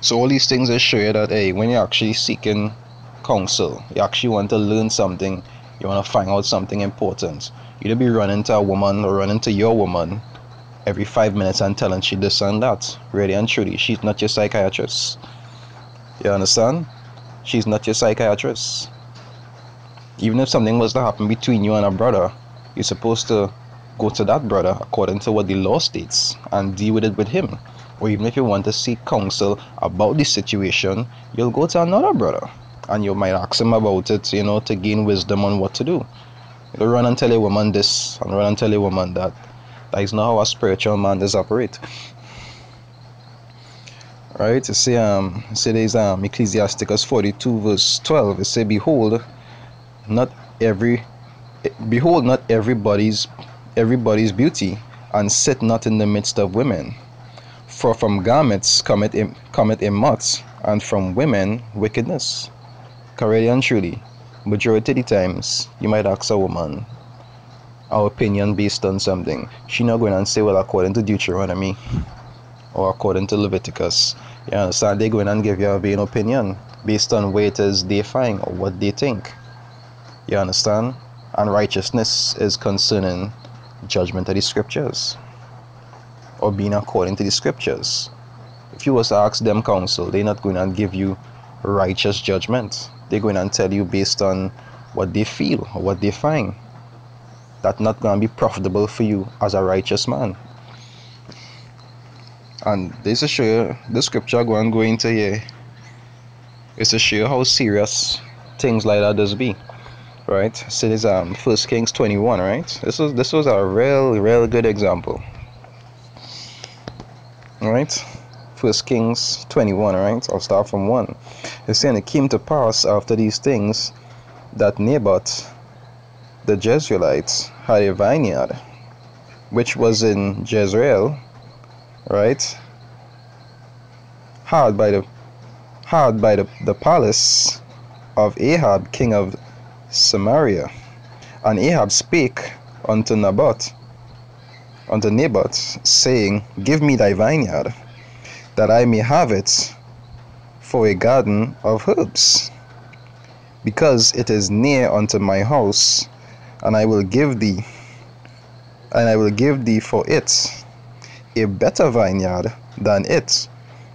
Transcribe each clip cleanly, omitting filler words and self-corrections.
So all these things are show you that, hey, when you're actually seeking counsel, you actually want to learn something, you want to find out something important, you don't be running to a woman or running to your woman every 5 minutes and telling she this and that. Really and truly, she's not your psychiatrist. You understand? She's not your psychiatrist. Even if something was to happen between you and a brother, you're supposed to go to that brother according to what the law states and deal with it with him. Or even if you want to seek counsel about the situation, you'll go to another brother and you might ask him about it, to gain wisdom on what to do. You don't run and tell a woman this and run and tell a woman that. That is not how a spiritual man does operate. Right? You see, there's Ecclesiasticus 42 verse 12. It say, behold, not everybody's beauty, and sit not in the midst of women. For from garments cometh a moth, and from women wickedness. Really and truly, majority of the times, you might ask a woman our opinion based on something. She not going and say, well, according to Deuteronomy or according to Leviticus. You understand? They going and give you a vain opinion based on where it is they find or what they think. You understand? And righteousness is concerning judgment of the scriptures or being according to the scriptures. If you was to ask them counsel, they're not going to give you righteous judgment. They're going to tell you based on what they feel or what they find. That's not going to be profitable for you as a righteous man. And this is show the scripture go into here. It's to show how serious things like that does be. Right? So this 1 Kings 21, right? This was a real good example. Right? 1 Kings 21, right? I'll start from 1. It's saying, it came to pass after these things that Naboth the Jezreelite had a vineyard which was in Jezreel, right? Hard by the palace of Ahab, king of Samaria. And Ahab spake unto Naboth, saying, give me thy vineyard, that I may have it for a garden of herbs, because it is near unto my house, and I will give thee for it a better vineyard than it.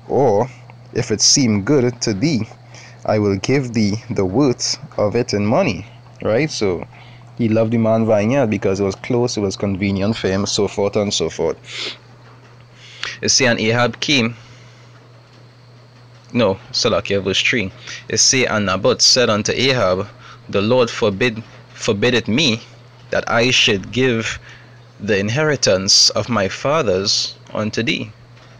Or if it seem good to thee, I will give thee the worth of it in money. Right? So he loved the man vineyard because it was close, it was convenient for him, so forth and so forth. You see, and Ahab came. No, Salakia verse 3. It say, and Naboth said unto Ahab, the Lord forbiddeth me that I should give the inheritance of my fathers unto thee.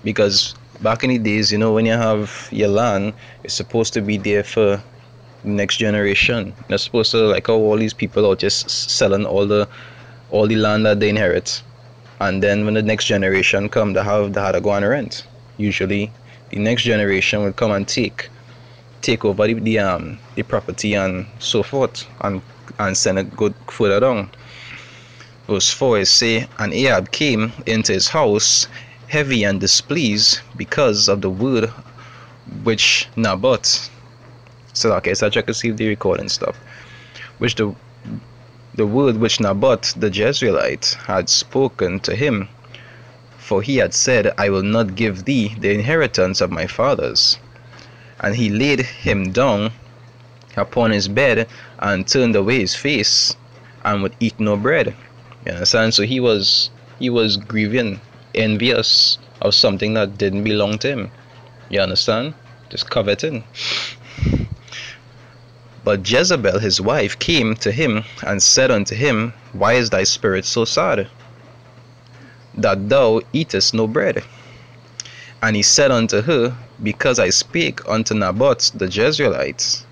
Because back in the days, when you have your land, it's supposed to be there for the next generation. You're supposed to, like how all these people are just selling all the land that they inherit, and then when the next generation come, they had to go on rent. Usually the next generation will come and take over the property and so forth, and send it go further down. Verse 4 is say, and Ahab came into his house heavy and displeased because of the word which Naboth. So okay, so I check to see if the recording stuff. Which the word which Naboth the Jezreelite had spoken to him, for he had said, I will not give thee the inheritance of my fathers. And he laid him down upon his bed and turned away his face and would eat no bread. You understand? So he was grieving, envious of something that didn't belong to him. You understand? Just coveting. But Jezebel his wife came to him and said unto him, why is thy spirit so sad, that thou eatest no bread? And he said unto her, because I spake unto Naboth the Jezreelite,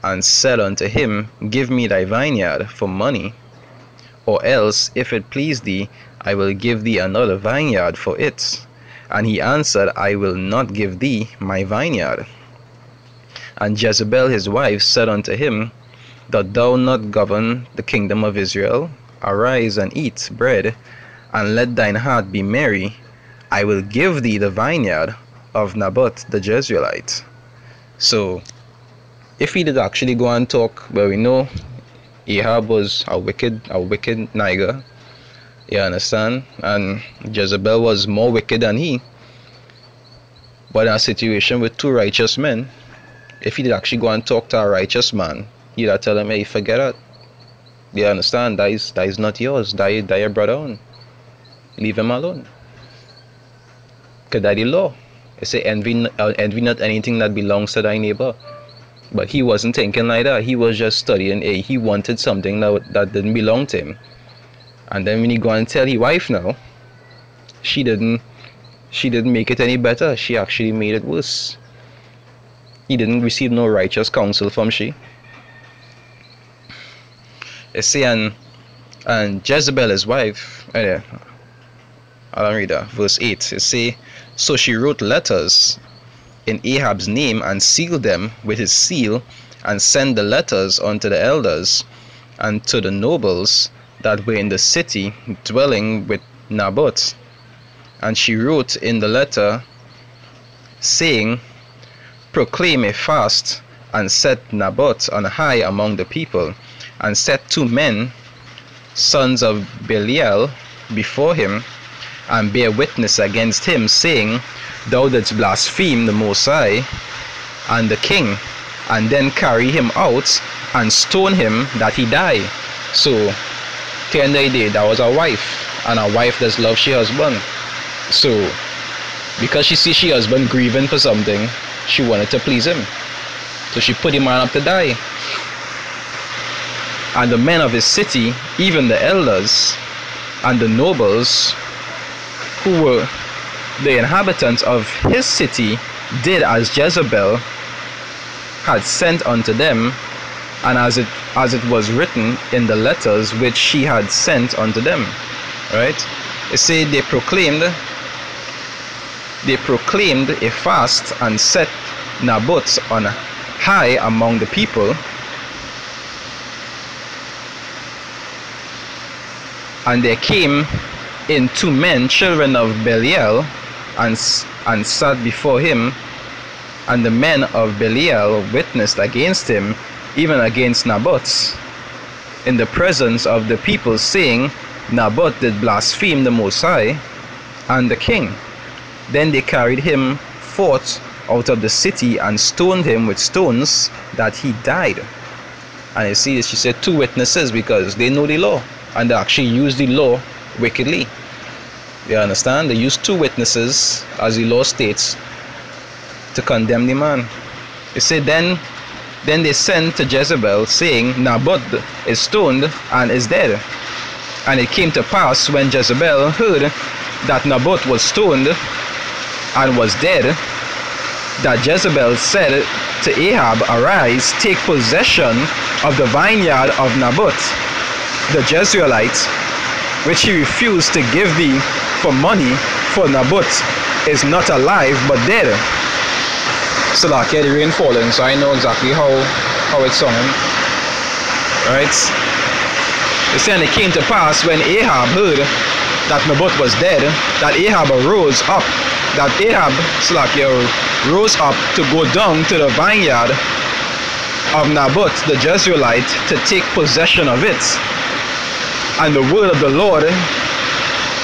and said unto him, give me thy vineyard for money, or else, if it please thee, I will give thee another vineyard for it. And he answered, I will not give thee my vineyard. And Jezebel his wife said unto him, dost thou not govern the kingdom of Israel? Arise and eat bread, and let thine heart be merry. I will give thee the vineyard of Naboth the Jezreelite. So if he did actually go and talk, well, we know Ahab was a wicked nigger, you understand, and Jezebel was more wicked than he. But in a situation with two righteous men, if he did actually go and talk to a righteous man, he'd tell him, hey, forget it. You understand, that is not yours, that your brother on. Leave him alone. Because that the law. It say envy not anything that belongs to thy neighbor. But he wasn't thinking like that. He was just studying. He wanted something that didn't belong to him. And then when he go and tell his wife now, she didn't make it any better. She actually made it worse. He didn't receive no righteous counsel from she. It say and Jezebel his wife, I don't read that, verse 8, it say, so she wrote letters in Ahab's name and sealed them with his seal, and sent the letters unto the elders and to the nobles that were in the city dwelling with Naboth. And she wrote in the letter, saying, proclaim a fast, and set Naboth on high among the people, and set 2 men, sons of Belial, before him, and bear witness against him, saying, thou didst blaspheme the Most High and the king, and then carry him out and stone him that he die. So at the end of the day, that was a wife, and a wife does love she husband. So because she see she husband grieving for something, she wanted to please him, so she put him on up to die. And the men of his city, even the elders and the nobles, who were the inhabitants of his city, did as Jezebel had sent unto them, and as it was written in the letters which she had sent unto them. Right? It said they proclaimed a fast and set Naboth on high among the people. And there came in 2 men, children of Belial, and sat before him. And the men of Belial witnessed against him, even against Naboth, in the presence of the people, saying, Naboth did blaspheme the Most High and the king. Then they carried him forth out of the city and stoned him with stones, that he died. And you see, she said 2 witnesses, because they know the law, and they actually use the law wickedly. You understand? They use 2 witnesses, as the law states, to condemn the man. It said, then they sent to Jezebel, saying, Naboth is stoned and is dead. And it came to pass, when Jezebel heard that Naboth was stoned and was dead, that Jezebel said to Ahab, arise, take possession of the vineyard of Naboth the Jezreelite, which he refused to give thee for money, for Naboth is not alive but dead. So like the rain falling, so I know exactly how it's sounding. Right? It said, and it came to pass, when Ahab heard that Naboth was dead, that Ahab rose up to go down to the vineyard of Naboth the Jezreelite to take possession of it. And the word of the Lord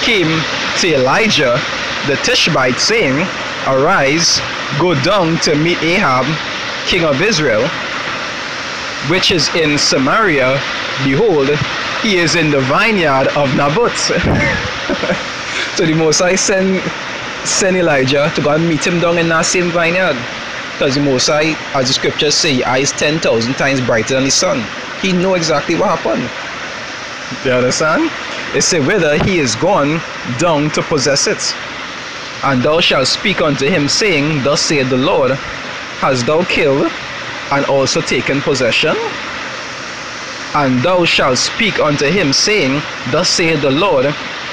came to Elijah the Tishbite, saying, arise, go down to meet Ahab, king of Israel, which is in Samaria. Behold, he is in the vineyard of Naboth. So the Most High send Elijah to go and meet him down in that same vineyard. Because the Most High, as the scriptures say, his eyes 10,000 times brighter than the sun. He know exactly what happened. Do you understand? It says, whither he is gone down to possess it. And thou shalt speak unto him, saying, thus saith the Lord, hast thou killed and also taken possession? And thou shalt speak unto him, saying, thus saith the Lord,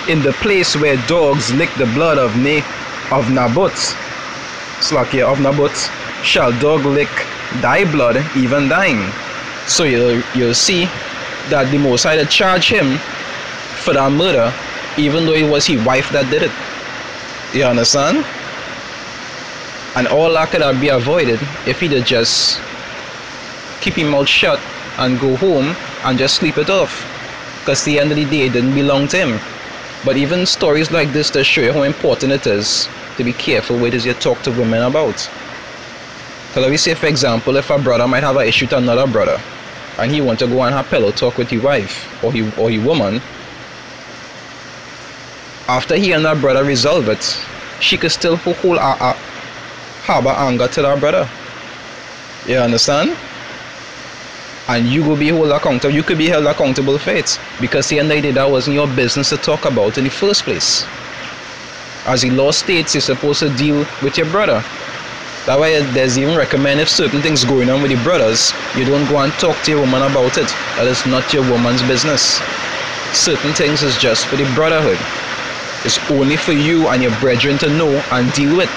in the place where dogs lick the blood of Naboth, of Naboth, shall dog lick thy blood, even thine. So you'll see that the Most High charged him for that murder, even though it was his wife that did it. You understand? And all that could have been avoided if he'd have just keep his mouth shut and go home and just sleep it off. Because at the end of the day, it didn't belong to him. But even stories like this to show you how important it is to be careful what it is you talk to women about. Because let me say, for example, if a brother might have an issue to another brother, and he want to go and have pillow talk with his wife or his woman, after he and that brother resolve it, she could still harbor anger to that brother. You understand? And you will be held accountable. You could be held accountable for it, because the end of the day, that wasn't your business to talk about in the first place. As the law states, you're supposed to deal with your brother. That's why there's even recommend, if certain things going on with the brothers, you don't go and talk to your woman about it. That is not your woman's business. Certain things is just for the brotherhood. It's only for you and your brethren to know and deal with.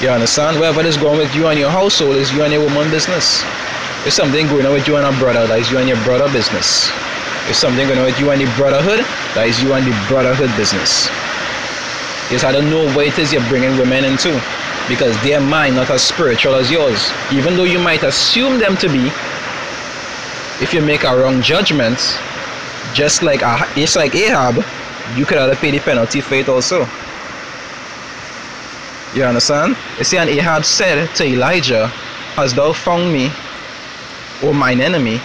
You understand? Whatever is going with you and your household is you and your woman business. If something going on with you and a brother, that is you and your brother business. If something going on with you and the brotherhood, that is you and the brotherhood business. You just have to know what it is you're bringing women into, because their mind not as spiritual as yours. Even though you might assume them to be, if you make a wrong judgment, just like Ahab, you could have to pay the penalty for it also. You understand? You see, and Ahab said to Elijah, "Hast thou found me, O mine enemy?"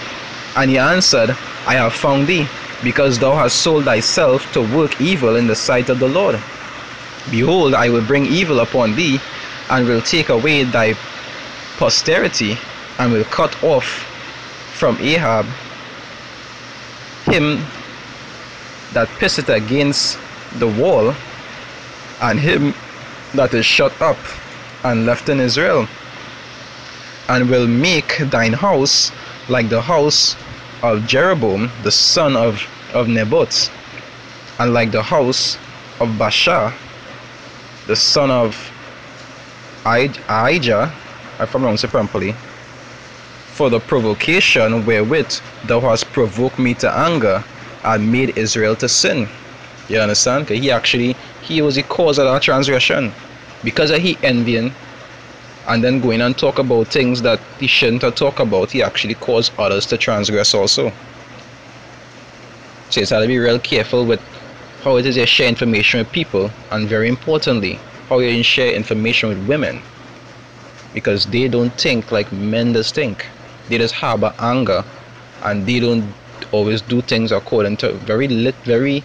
And he answered, "I have found thee, because thou hast sold thyself to work evil in the sight of the Lord. Behold, I will bring evil upon thee, and will take away thy posterity, and will cut off from Ahab him that pisseth against the wall, and him that is shut up and left in Israel, and will make thine house like the house of Jeroboam the son of Nebat, and like the house of Baasha the son of Ahijah, if I pronounce it properly, for the provocation wherewith thou hast provoked me to anger, and made Israel to sin." You understand? Because he was the cause of that transgression. Because of he envying and then going and talk about things that he shouldn't have talked about, he actually caused others to transgress also. So you have to be real careful with how it is you share information with people, and very importantly, how you share information with women, because they don't think like men just think. They just harbor anger, and they don't always do things according to very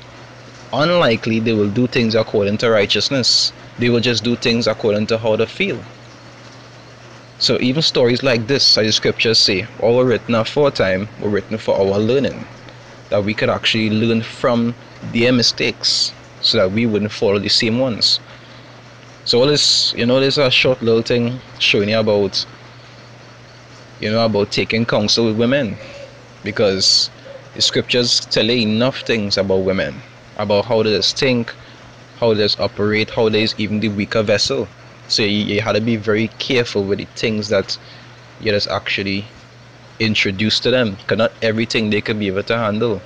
unlikely they will do things according to righteousness. They will just do things according to how they feel. So even stories like this, as the scriptures say, all were written aforetime, were written for our learning, that we could actually learn from their mistakes, so that we wouldn't follow the same ones. So all this, there's a short little thing showing you about, about taking counsel with women, because the scriptures tell you enough things about women, about how they just think, how they just operate, how they is even the weaker vessel. So you had to be very careful with the things that you just actually introduce to them, because not everything they could be able to handle,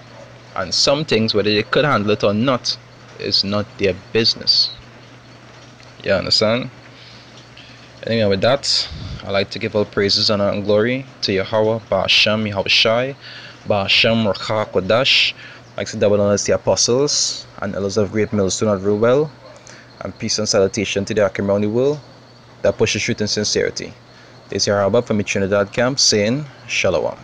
and some things, whether they could handle it or not, is not their business. You understand? Anyway, with that, I'd like to give all praises, honor, and glory to Yahweh, Ba'ashem, Yahushai, Ba'ashem, Rakha, Kodash. I'd like to double honor to the apostles and elders of Great Millstone at Ruel, and peace and salutation to the Akim around the world that pushes truth and sincerity. This is your Rabbi from the Trinidad camp saying Shalom.